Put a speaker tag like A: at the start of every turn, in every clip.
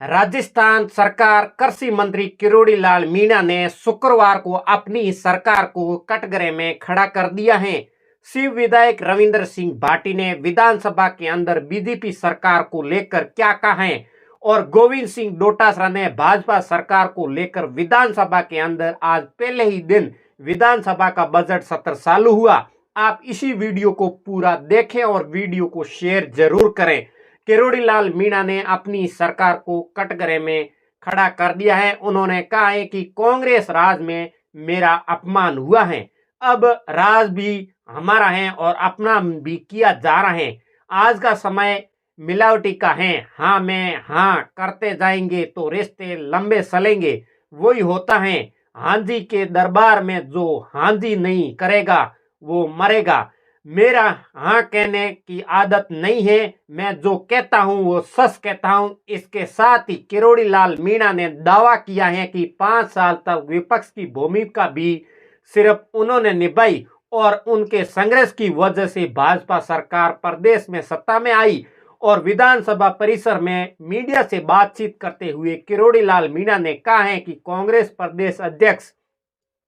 A: राजस्थान सरकार कृषि मंत्री किरोड़ी लाल मीणा ने शुक्रवार को अपनी सरकार को कटघरे में खड़ा कर दिया है। शिव विधायक रविंद्र सिंह भाटी ने विधानसभा के अंदर बीजेपी सरकार को लेकर क्या कहा है और गोविंद सिंह डोटासरा ने भाजपा सरकार को लेकर विधानसभा के अंदर आज पहले ही दिन विधानसभा का बजट सत्र चालू हुआ। आप इसी वीडियो को पूरा देखें और वीडियो को शेयर जरूर करें। किरोड़ी लाल मीणा ने अपनी सरकार को कटघरे में खड़ा कर दिया है। उन्होंने कहा है कि कांग्रेस राज में मेरा अपमान हुआ है, अब राज भी हमारा है और अपमान भी किया जा रहा है। आज का समय मिलावटी का है, हाँ में हाँ करते जाएंगे तो रिश्ते लंबे चलेंगे, वही होता है। हांजी के दरबार में जो हांजी नहीं करेगा वो मरेगा। मेरा हाँ कहने की आदत नहीं है, मैं जो कहता हूं वो सच कहता हूं। इसके साथ ही किरोड़ी लाल मीणा ने दावा किया है कि 5 साल तक विपक्ष की भूमिका भी सिर्फ उन्होंने निभाई और उनके संघर्ष की वजह से भाजपा सरकार प्रदेश में सत्ता में आई। और विधानसभा परिसर में मीडिया से बातचीत करते हुए किरोड़ी लाल मीणा ने कहा है कि कांग्रेस प्रदेश अध्यक्ष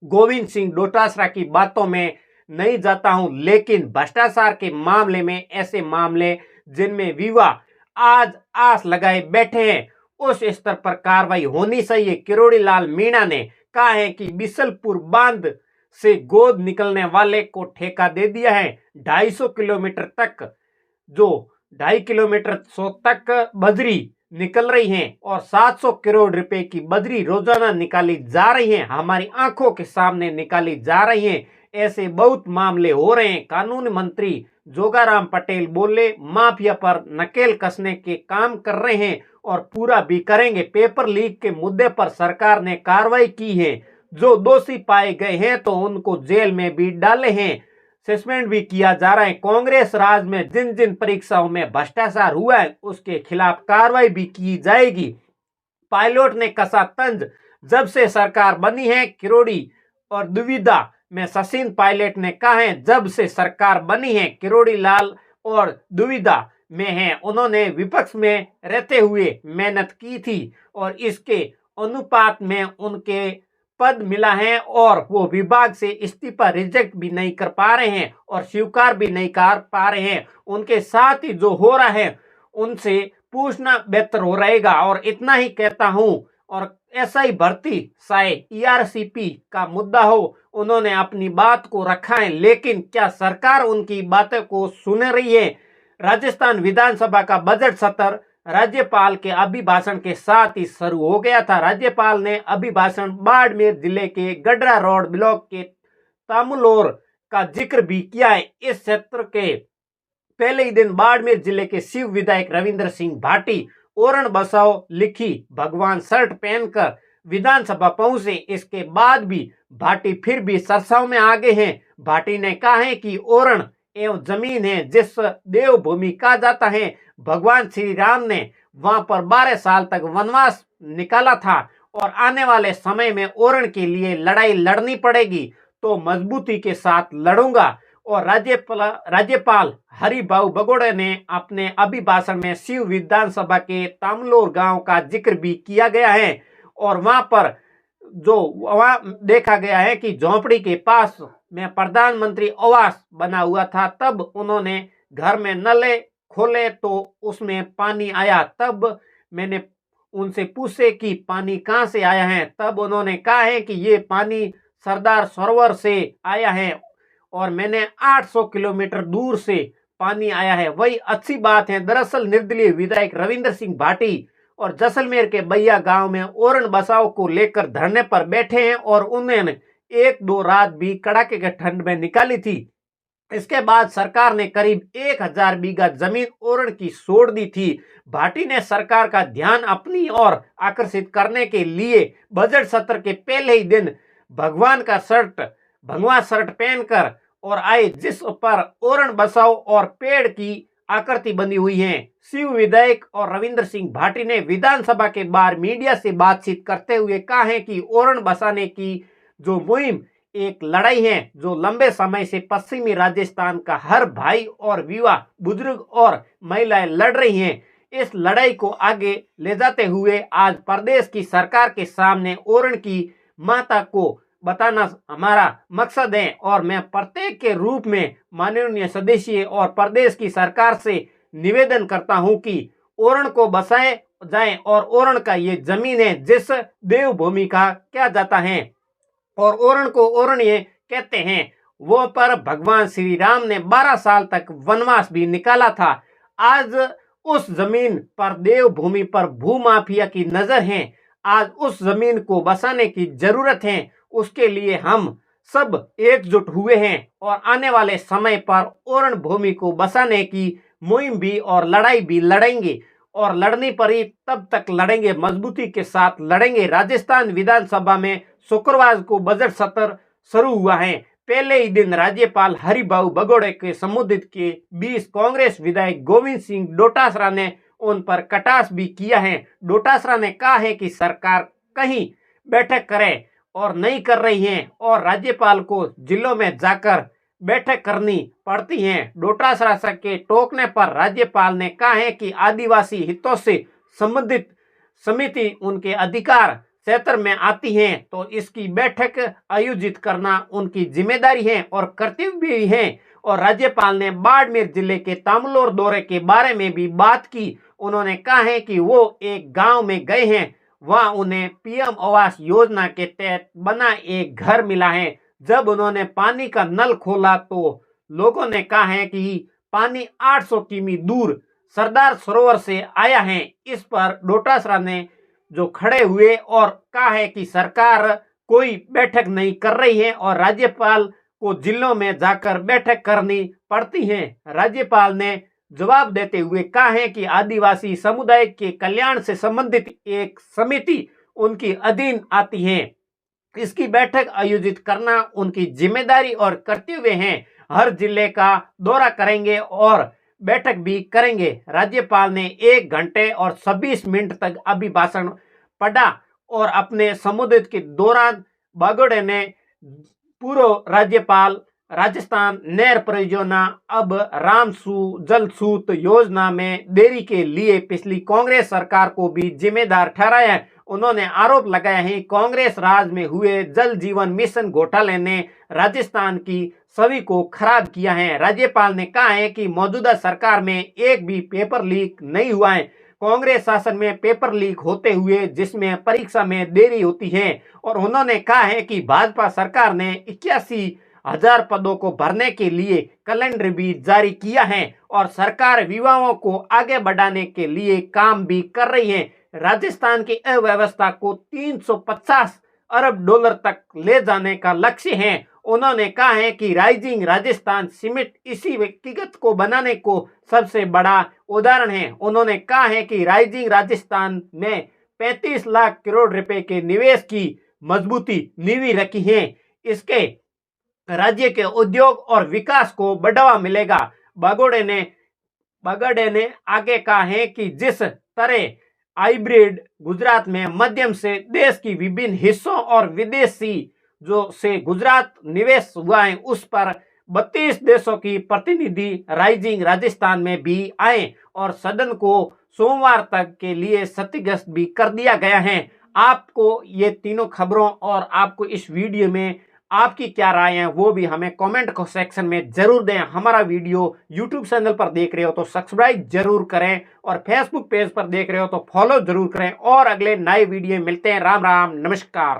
A: गोविंद सिंह डोटासरा की बातों में नहीं जाता हूं, लेकिन भ्रष्टाचार के मामले में ऐसे मामले जिनमें विवाद आज आस लगाए बैठे हैं उस स्तर पर कार्रवाई होनी चाहिए। किरोड़ी लाल मीणा ने कहा है कि बिसलपुर बांध से गोद निकलने वाले को ठेका दे दिया है। 250 किलोमीटर तक जो 2.5 किलोमीटर तक बजरी निकल रही है और 700 करोड़ रुपए की बजरी रोजाना निकाली जा रही है, हमारी आंखों के सामने निकाली जा रही है। ऐसे बहुत मामले हो रहे हैं। कानून मंत्री जोगाराम पटेल बोले माफिया पर नकेल कसने के काम कर रहे हैं और पूरा भी करेंगे। पेपर लीक के मुद्दे पर सरकार ने कार्रवाई की है, जो दोषी पाए गए हैं तो उनको जेल में भी डाले हैं, सस्पेंड भी किया जा रहा है। कांग्रेस राज में जिन जिन परीक्षाओं में भ्रष्टाचार हुआ है उसके खिलाफ कार्रवाई भी की जाएगी। पायलट ने कसा तंज, जब से सरकार बनी है किरोड़ी और दुविधा में सचिन पायलट ने कहा है जब से सरकार बनी है किरोड़ी लाल और दुविधा में है। उन्होंने विपक्ष में रहते हुए मेहनत की थी और इसके अनुपात में उनके पद मिला है और वो विभाग से इस्तीफा रिजेक्ट भी नहीं कर पा रहे हैं और स्वीकार भी नहीं कर पा रहे हैं। उनके साथ ही जो हो रहा है उनसे पूछना बेहतर हो रहेगा। और इतना ही कहता हूं, और ऐसा ही भर्ती चाहे ईआरसीपी का मुद्दा हो, उन्होंने अपनी बात को रखा है, लेकिन क्या सरकार उनकी बातों को सुन रही है? राजस्थान विधानसभा का बजट सत्र राज्यपाल के अभिभाषण के साथ ही शुरू हो गया था। राज्यपाल ने अभिभाषण बाड़मेर जिले के गडरा रोड ब्लॉक के तामुलोर का जिक्र भी किया है। इस क्षेत्र के पहले ही दिन बाड़मेर जिले के शिव विधायक रविंद्र सिंह भाटी ओरण बसाओ लिखी भगवान शर्ट पहनकर विधानसभा पहुंचे। इसके बाद भी भाटी फिर भी चर्चाओं में आगे हैं। भाटी ने कहा है कि ओरण एवं जमीन है जिस देवभूमि कहा जाता है, भगवान श्री राम ने वहां पर 12 साल तक वनवास निकाला था और आने वाले समय में ओरण के लिए लड़ाई लड़नी पड़ेगी तो मजबूती के साथ लड़ूंगा। और राज्यपाल हरिभाऊ बगोड़े ने अपने अभिभाषण में शिव विधानसभा के तामलोर गांव का जिक्र भी किया गया है और वहां पर जो वहां देखा गया है कि झोंपड़ी के पास में प्रधानमंत्री आवास बना हुआ था, तब उन्होंने घर में नले खोले तो उसमें पानी आया। तब मैंने उनसे पूछे कि पानी कहाँ से आया है, तब उन्होंने कहा है कि ये पानी सरदार सरोवर से आया है और मैंने 800 किलोमीटर दूर से पानी आया है, वही अच्छी बात है। दरअसल निर्दलीय विधायक रविंद्र सिंह भाटी और जैसलमेर के बैया गांव में ओरण बसाव को लेकर धरने पर बैठे हैं और उन्होंने 1-2 रात भी कड़ाके के ठंड में निकाली थी। इसके बाद सरकार ने करीब 1000 बीघा जमीन ओरण की छोड़ दी थी। भाटी ने सरकार का ध्यान अपनी ओर आकर्षित करने के लिए बजट सत्र के पहले ही दिन भगवा शर्ट पहनकर और आए, जिस पर ओरण बसाओ और पेड़ की आकृति बनी हुई है। शिव विधायक और रविंद्र सिंह भाटी ने विधानसभा के बाहर मीडिया से बातचीत करते हुए कहा है कि ओरण बसाने की जो मुहिम एक लड़ाई है जो लंबे समय से पश्चिमी राजस्थान का हर भाई और युवा, बुजुर्ग और महिलाएं लड़ रही हैं। इस लड़ाई को आगे ले जाते हुए आज प्रदेश की सरकार के सामने ओरण की माता को बताना हमारा मकसद है और मैं प्रत्येक के रूप में माननीय सदस्य और प्रदेश की सरकार से निवेदन करता हूं कि ओरण को बसाए जाए और ओरण का ये जमीन है जिस देवभूमि का क्या जाता है और ओरण को ओरणीय कहते हैं। वो पर भगवान श्री राम ने 12 साल तक वनवास भी निकाला था। आज उस जमीन पर देवभूमि पर भूमाफिया की नजर है। आज उस जमीन को बसाने की जरूरत है। उसके लिए हम सब एकजुट हुए हैं और आने वाले समय पर ओरण भूमि को बसाने की मुहिम भी और लड़ाई भी लड़ेंगे और लड़नी पड़ी तब तक लड़ेंगे, मजबूती के साथ लड़ेंगे। राजस्थान विधानसभा में शुक्रवार को बजट सत्र शुरू हुआ है। पहले ही दिन राज्यपाल हरिभाऊ बगोड़े के संबोधित के 20 कांग्रेस विधायक गोविंद सिंह डोटासरा ने उन पर कटाक्ष भी किया है। डोटासरा ने कहा है कि सरकार कहीं बैठक करे और नहीं कर रही है और राज्यपाल को जिलों में जाकर बैठक करनी पड़ती है। डोटासरा के टोकने पर राज्यपाल ने कहा है कि आदिवासी हितों से संबंधित समिति उनके अधिकार क्षेत्र में आती है तो इसकी बैठक आयोजित करना उनकी जिम्मेदारी है और कर्तव्य भी है। और राज्यपाल ने बाड़मेर जिले के तामलोर दौरे के बारे में भी बात की। उन्होंने कहा है कि वो एक गांव में गए हैं, वहां उन्हें पीएम आवास योजना के तहत बना एक घर मिला है। जब उन्होंने पानी का नल खोला तो लोगों ने कहा है कि पानी 800 किमी दूर सरदार सरोवर से आया है। इस पर डोटासरा ने जो खड़े हुए और कहा है कि सरकार कोई बैठक नहीं कर रही है और राज्यपाल को जिलों में जाकर बैठक करनी पड़ती है। राज्यपाल ने जवाब देते हुए कहा है कि आदिवासी समुदाय के कल्याण से संबंधित एक समिति उनकी अधीन आती है। इसकी बैठक आयोजित करना उनकी जिम्मेदारी और कर्तव्य है। हर जिले का दौरा करेंगे और बैठक भी करेंगे। राज्यपाल ने 1 घंटे और 26 मिनट तक अभिभाषण पढ़ा और अपने संबोधित के दौरान बगोड़े ने पूर्व राज्यपाल राजस्थान नहर परियोजना अब रामसू जलसूत योजना में देरी के लिए पिछली कांग्रेस सरकार को भी जिम्मेदार ठहराया। उन्होंने आरोप लगाया है कांग्रेस राज में हुए जल जीवन मिशन घोटाले ने राजस्थान की छवि को खराब किया है। राज्यपाल ने कहा है कि मौजूदा सरकार में एक भी पेपर लीक नहीं हुआ है। कांग्रेस शासन में पेपर लीक होते हुए जिसमें परीक्षा में देरी होती है और उन्होंने कहा है कि भाजपा सरकार ने 81,000 पदों को भरने के लिए कैलेंडर भी जारी किया है और सरकार युवाओं को आगे बढ़ाने के लिए काम भी कर रही है। राजस्थान की अर्थव्यवस्था को 350 अरब डॉलर तक ले जाने का लक्ष्य है। उन्होंने कहा है कि राइजिंग राजस्थान सीमेंट इसी व्यक्तिगत को बनाने को सबसे बड़ा उदाहरण है। उन्होंने कहा है कि राइजिंग राजस्थान में 35 लाख करोड़ रुपए के निवेश की मजबूती नींव रखी है। इसके राज्य के उद्योग और विकास को बढ़ावा मिलेगा। बगोड़े ने आगे कहा है कि जिस तरह हाइब्रिड गुजरात में मध्यम से देश की विभिन्न हिस्सों और विदेशी जो से गुजरात निवेश हुआ है उस पर 32 देशों की प्रतिनिधि राइजिंग राजस्थान में भी आए और सदन को सोमवार तक के लिए क्षतिग्रस्त भी कर दिया गया है। आपको ये तीनों खबरों और आपको इस वीडियो में आपकी क्या राय है वो भी हमें कमेंट सेक्शन में जरूर दें। हमारा वीडियो यूट्यूब चैनल पर देख रहे हो तो सब्सक्राइब जरूर करें और फेसबुक पेज पर देख रहे हो तो फॉलो जरूर करें और अगले नए वीडियो मिलते हैं। राम राम, नमस्कार।